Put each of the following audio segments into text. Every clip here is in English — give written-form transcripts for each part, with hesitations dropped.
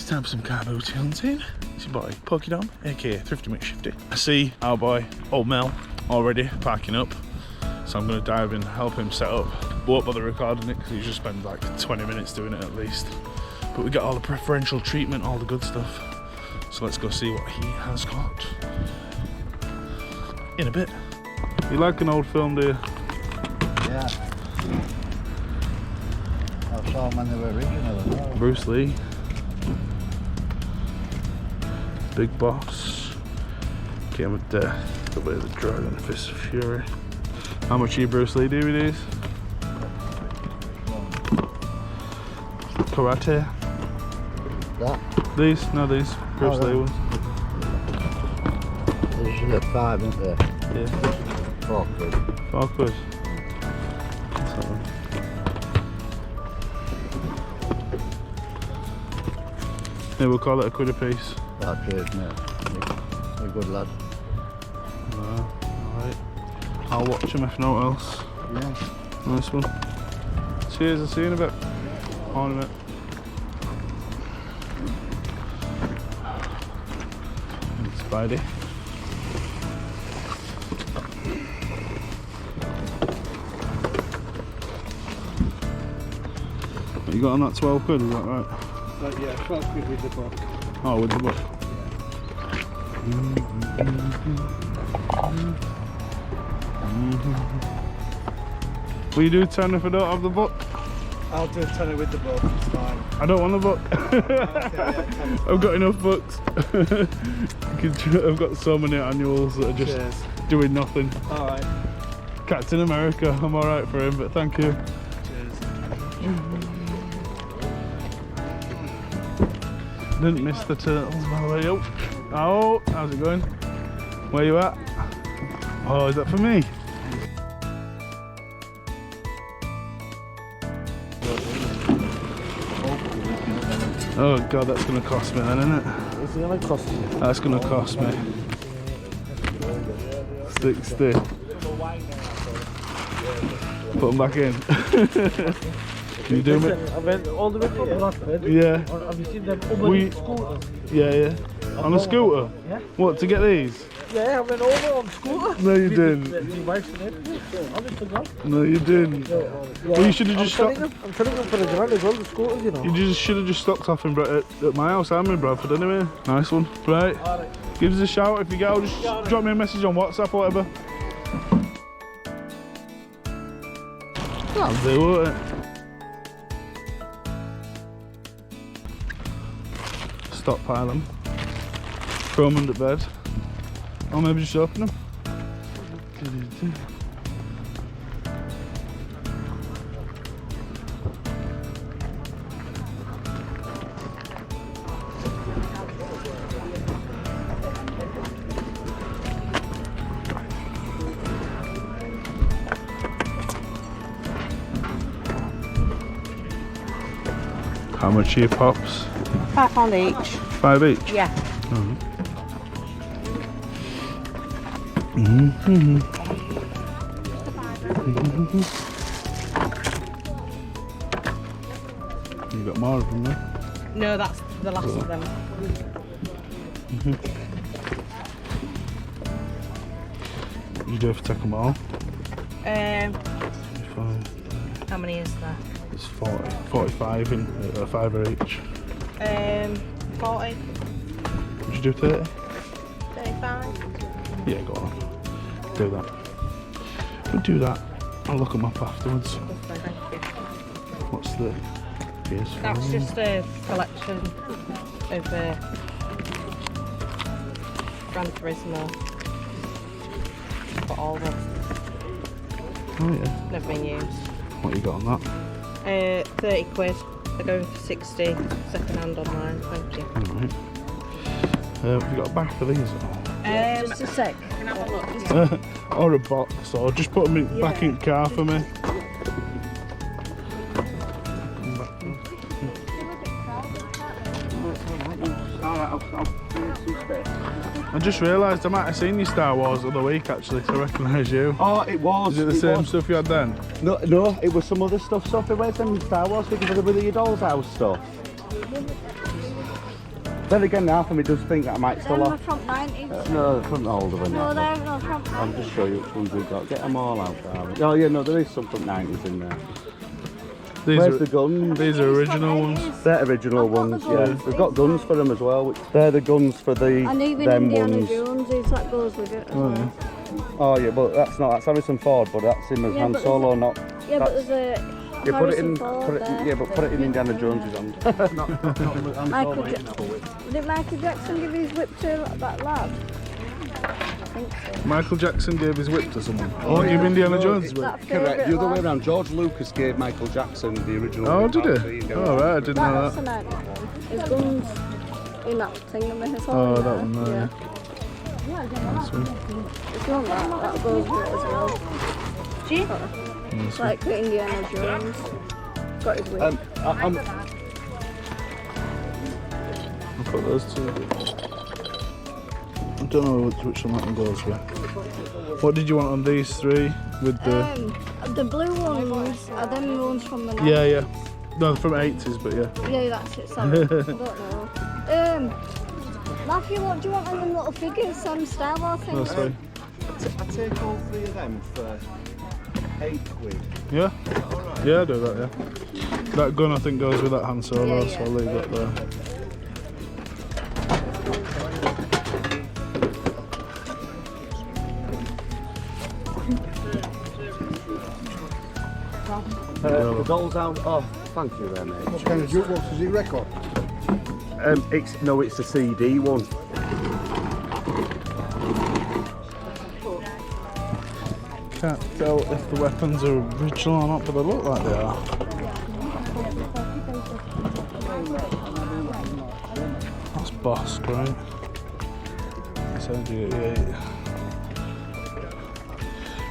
time for some carboot hunting. It's your boy PokeDom, aka Thrifty McShifty. I see our boy Old Mel already parking up, so I'm going to dive in and help him set up. Won't bother recording it because he's just spent like 20 minutes doing it at least. But we got all the preferential treatment, all the good stuff. So let's go see what he has got in a bit. You like an old film, do you? Yeah. I saw them when they were original. Bruce Lee. Big Boss. Game of Death. The Way of the Dragon. Fist of Fury. How much are you Bruce Lee DVDs? Karate. That? These? No, these. Bruce Lee ones. There's usually 5, isn't there? Yeah. 4 quid. 4 quid. Yeah, we'll call it a quid a piece. Oh, cheers, mate. You're a good lad. No, alright. I'll watch him if not else. Yeah. Nice one. Cheers, I'll see you in a bit. On a bit. Spidey. What you got on that 12 quid, is that right? Yeah, 12 quid with the book. Oh, with the book. Will you do 10 if I don't have the book? I'll do a tenner with the book, it's fine. I don't want the book. I've got enough books. I've got so many annuals that are just doing nothing. Alright. Captain America, I'm alright for him, but thank you. Cheers. Didn't miss the turtles by the way. Oh, how's it going? Where you at? Oh, is that for me? Oh god, that's gonna cost me then, isn't it? What's it gonna cost you? That's gonna cost me 60. Put them back in. Can you do it? I went all the way from Bradford. Yeah. Have you seen them over scooters? Yeah, yeah. On a scooter? Yeah. What, to get these? Yeah, I went over on scooter. No, you didn't. My wife's in it. Honest to God. No, you didn't. Yeah. Well, you should have just stopped. I'm telling them for the grand as well, the scooters, you know. You just should have just stopped off at my house. I'm in Bradford anyway. Nice one. Right. Give us a shout if you go. Just drop me a message on WhatsApp or whatever. That'll do, won't it? Stockpile them. Throw them under bed. Or maybe just open them. How much are your pops? £5 each. 5 each? Yeah. You got more of them there? No, that's the last of them. What do you do if you take them all? How many is there? It's 40, 45 in a £5 each. 40. Would you do 30? 35. Yeah, go on. Do that. We'll do that. I'll look them up afterwards. Lovely, thank you. What's the PS4? That's just a collection of Gran Turismo. Got all of them. Oh yeah. Never been used. What you got on that? 30 quid. They're going for 60 second hand online. Thank you. Alright. Have you got a bag for these? Just a sec. Can I have a look? Or a box, or just put them back in the car for me. I just realised I might have seen your Star Wars the other week actually, so I recognise you. Oh, it was. Is it the same stuff you had then? No, it was some other stuff. So if it went from Star Wars figures with the Doll's House stuff. Then again, half of me does think that I might still Them have. are from 90s. No, from the older one. No, they're not from 90s. I'll just show you which ones we've got. Get them all out, darling. Oh yeah, no, there is some from 90s in there. Where's the guns? These are original ones. They're original ones, yeah. We've got guns for them as well. They're the guns for the And even them Indiana ones. Jones, that goes with it as well. Oh yeah, but that's Harrison Ford, but that's him as Yeah, Han but Solo, not. Yeah, but that's- there's a Yeah, put it in. Harrison Ford Put it, there. yeah, but put it in Indiana Jones's hand. not Michael Did Michael Jackson give his whip to that lad? I think so. Michael Jackson gave his whip to someone. Oh, you Indiana Jones' whip? That Correct. favourite The other way lad. around. George Lucas gave Michael Jackson the original. Oh, whip. did There you he? go. Oh, right, I didn't know That's that. a nice one. His guns in that thing and his Oh, that one there. Yeah. Nice one. It's not that goes with it as well. It's like the Indiana Jones. Got his whip. I'm I'll put those two. I don't know which one that one goes with. What did you want on these three? With The blue ones are them ones from the yeah, yeah. No, from 80s, but yeah. Yeah, that's it. Sorry, I don't know. Matthew, what do you want on them little figures? Some Star Wars things? That's fine. I take all three of them for £8. Yeah? Yeah, I'll do that, yeah. That gun I think goes with that Han Solo, Yeah, so I'll leave it there. The doll's out. Oh, thank you there, mate. What kind of jukebox is it? Record? It's a CD one. Can't tell if the weapons are original or not, but they look like they are. That's Bosk, right? That's IG-88.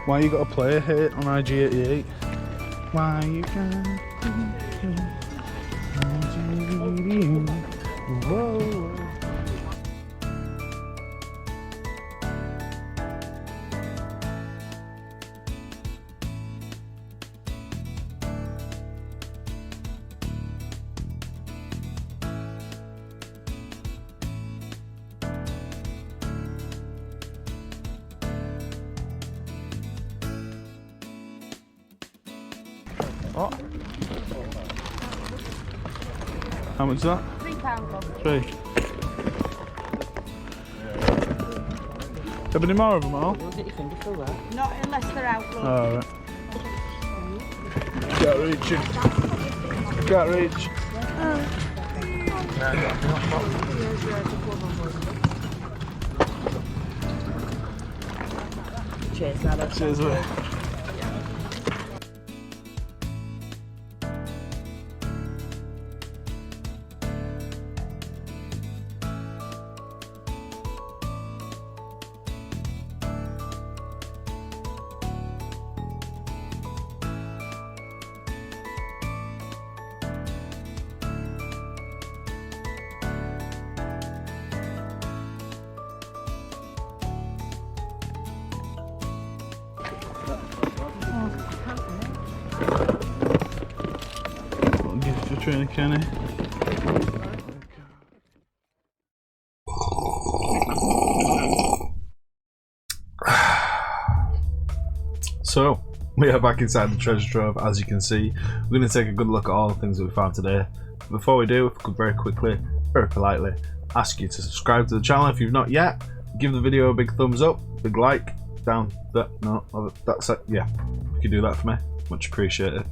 Why you gotta play a hit on IG-88? Why you gotta Whoa. Oh. How much is that? £3. 3. Have any more of them all? Not unless they're out. Look. Oh, right. Can't reach it. Can't reach. Cheers, Nada. Cheers, mate. What a gift for Trainer Kenny. So, we are back inside the treasure trove. As you can see, we're going to take a good look at all the things that we found today. Before we do, if we could very quickly, very politely, ask you to subscribe to the channel if you've not yet. Give the video a big thumbs up, big like, down, that, no, that's it, yeah. If you could do that for me, much appreciated.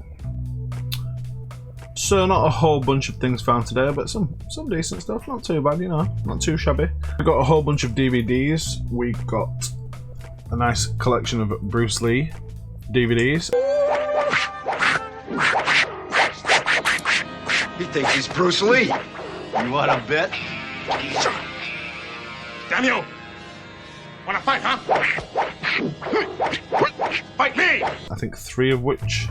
So not a whole bunch of things found today, but some decent stuff, not too bad, you know, not too shabby. We got a whole bunch of DVDs. We got a nice collection of Bruce Lee DVDs. He thinks he's Bruce Lee. You want to bet? Damn you! Wanna fight, huh? Fight me! I think 3 of which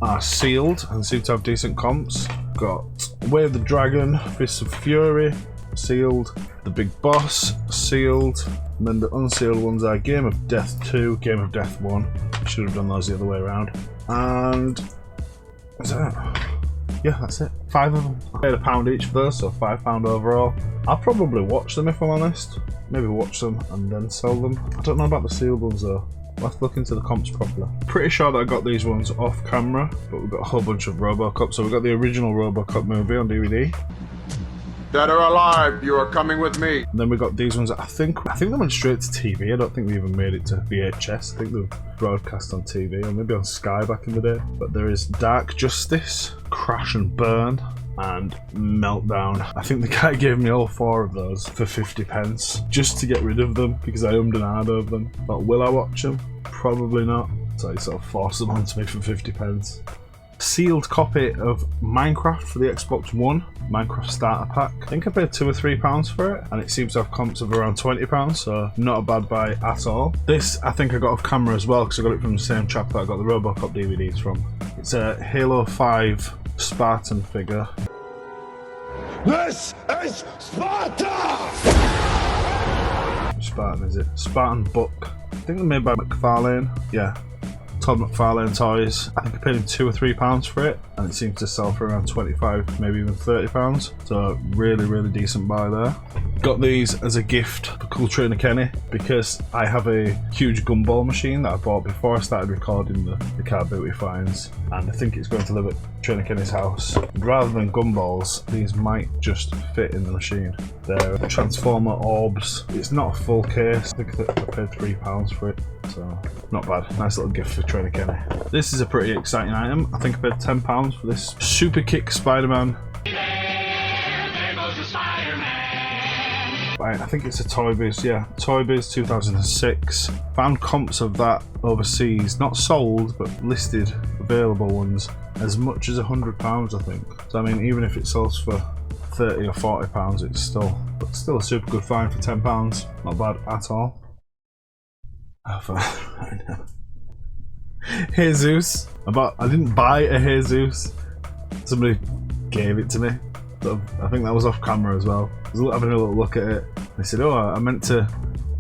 are sealed and seem to have decent comps. Got Way of the Dragon, Fists of Fury, sealed. The Big Boss, sealed. And then the unsealed ones are Game of Death 2, Game of Death 1. Should have done those the other way around. And is that it? Yeah, that's it. 5 of them. I paid £1 each for those, so £5 overall. I'll probably watch them if I'm honest. Maybe watch them and then sell them. I don't know about the sealed ones though. I'll have to look into the comps properly. Pretty sure that I got these ones off camera, but we've got a whole bunch of RoboCop. So we've got the original RoboCop movie on DVD. Dead or alive, you are coming with me. And then we got these ones that I think they went straight to TV. I don't think they even made it to VHS. I think they were broadcast on TV or maybe on Sky back in the day. But there is Dark Justice, Crash and Burn, and Meltdown. I think the guy gave me all 4 of those for 50p just to get rid of them because I ummed and ahed over them. But will I watch them? Probably not. So he sort of forced them onto me for 50p. Sealed copy of Minecraft for the Xbox One, Minecraft Starter Pack. I think I paid £2 or £3 for it, and it seems to have comps of around £20, so not a bad buy at all. This I think I got off camera as well because I got it from the same chap that I got the RoboCop DVDs from. It's a Halo 5 Spartan figure. This is Sparta! Which Spartan is it? Spartan book. I think they're made by McFarlane. Yeah. Todd McFarlane Toys. I think I paid him £2 or £3 for it, and it seems to sell for around 25, maybe even £30. So really decent buy there. Got these as a gift for Cool Trainer Kenny because I have a huge gumball machine that I bought before I started recording the carboot he finds, and I think it's going to live at Trainer Kenny's house. Rather than gumballs, these might just fit in the machine. They're Transformer orbs. It's not a full case. I think I paid £3 for it. So, not bad. Nice little gift for Trainer Kenny. This is a pretty exciting item. I think I paid £10 for this Super Kick Spider-Man. Right, I think it's a Toy Biz, yeah. Toy Biz 2006. Found comps of that overseas. Not sold, but listed available ones. As much as £100, I think. So, I mean, even if it sells for £30 or £40, it's still a super good find for £10. Not bad at all. Jesus. I didn't buy a Jesus. Somebody gave it to me. So I think that was off camera as well. I was having a little look at it. They said, "Oh, I meant to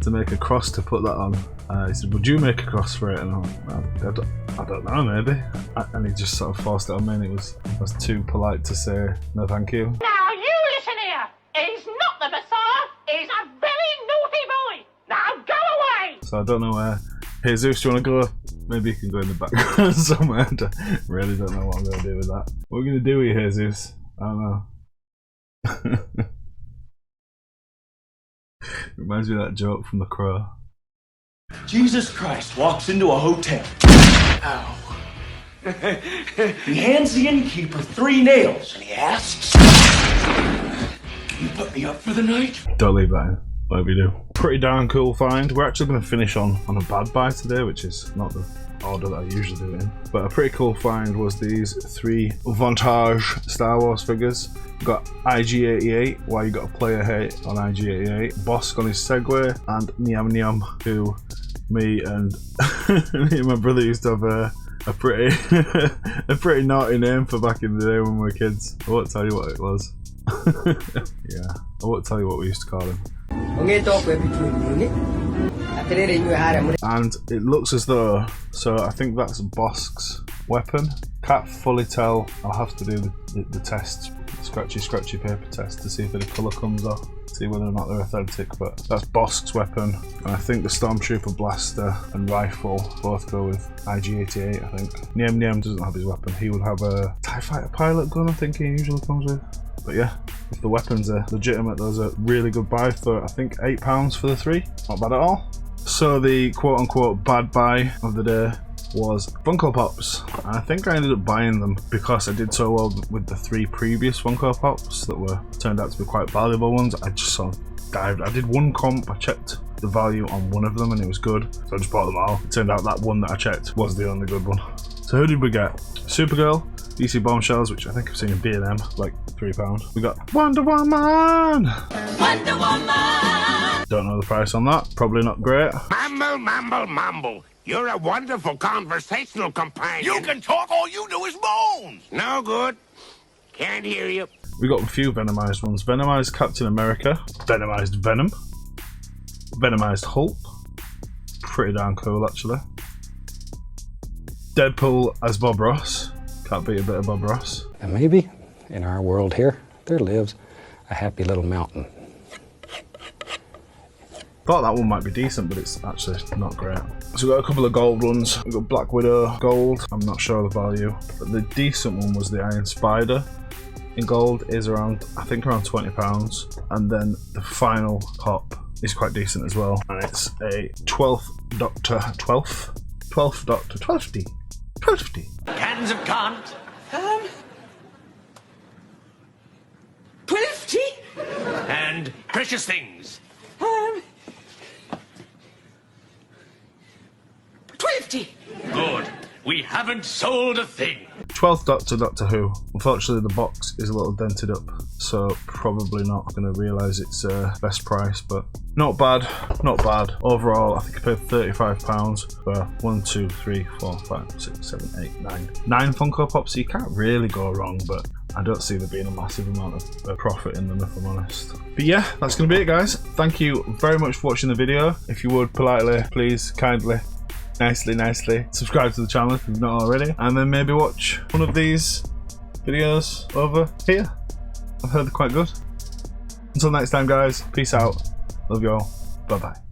make a cross to put that on." He said, "Would you make a cross for it?" And I don't know, maybe. And he just sort of forced it on me, and I was too polite to say no, thank you. Now you listen here. He's not the Messiah. He's a very naughty boy. Now go away. So I don't know where. Jesus, do you want to go? Maybe you can go in the background somewhere. I really don't know what I'm going to do with that. What are we going to do with Jesus? I don't know. Reminds me of that joke from The Crow. Jesus Christ walks into a hotel. Ow. He hands the innkeeper 3 nails and he asks, "Can you put me up for the night?" Don't leave that in. Whatever you do. Pretty darn cool find. We're actually going to finish on a bad buy today, which is not the order that I usually do it in. But a pretty cool find was these 3 Vontage Star Wars figures. We've got IG-88, why you got a player hate on IG-88, Bosk on his Segway, and Nyam Nyam, who me and me and my brother used to have a pretty naughty name for back in the day when we were kids. I won't tell you what it was. Yeah, I won't tell you what we used to call him. And it looks as though, so I think that's Bosk's weapon. Can't fully tell. I'll have to do the tests, scratchy paper test to see if any colour comes off, see whether or not they're authentic, but that's Bosk's weapon. And I think the Stormtrooper blaster and rifle both go with IG-88, I think. Nyam Nyam doesn't have his weapon. He would have a TIE Fighter pilot gun, I think he usually comes with. But yeah, if the weapons are legitimate, those are really good buy for, I think, £8 for the 3. Not bad at all. So the quote-unquote bad buy of the day was Funko Pops. And I think I ended up buying them because I did so well with the 3 previous Funko Pops that turned out to be quite valuable ones. I just sort of dived. I did one comp, I checked the value on one of them and it was good. So I just bought them all. It turned out that one that I checked was the only good one. So who did we get? Supergirl, DC Bombshells, which I think I've seen in B&M, like £3. We got Wonder Woman! Wonder Woman! Don't know the price on that. Probably not great. Mumble, mumble, mumble. You're a wonderful conversational companion. You can talk, all you do is moan. No good. Can't hear you. We got a few Venomized ones. Venomized Captain America. Venomized Venom. Venomized Hulk. Pretty darn cool, actually. Deadpool as Bob Ross. Can't beat a bit of Bob Ross. And maybe in our world here, there lives a happy little mountain. Thought that one might be decent, but it's actually not great. So we've got a couple of gold ones. We've got Black Widow gold. I'm not sure the value, but the decent one was the Iron Spider in gold. Is around, I think, around £20, and then the final pop is quite decent as well, and it's a 12th Doctor 12th. Cans of can't. 12 and precious things. 12. Good. We haven't sold a thing. 12th Doctor, Doctor Who. Unfortunately, the box is a little dented up, so probably not going to realise its best price, but not bad, not bad. Overall, I think I paid £35 for 1, 2, 3, 4, 5, 6, 7, 8, 9 Funko Pops, so you can't really go wrong, but I don't see there being a massive amount of profit in them, if I'm honest. But yeah, that's going to be it, guys. Thank you very much for watching the video. If you would, politely, please, kindly, nicely subscribe to the channel if you've not already, and then maybe watch one of these videos over here. I've heard they're quite good. Until next time, guys, peace out. Love you all. Bye bye.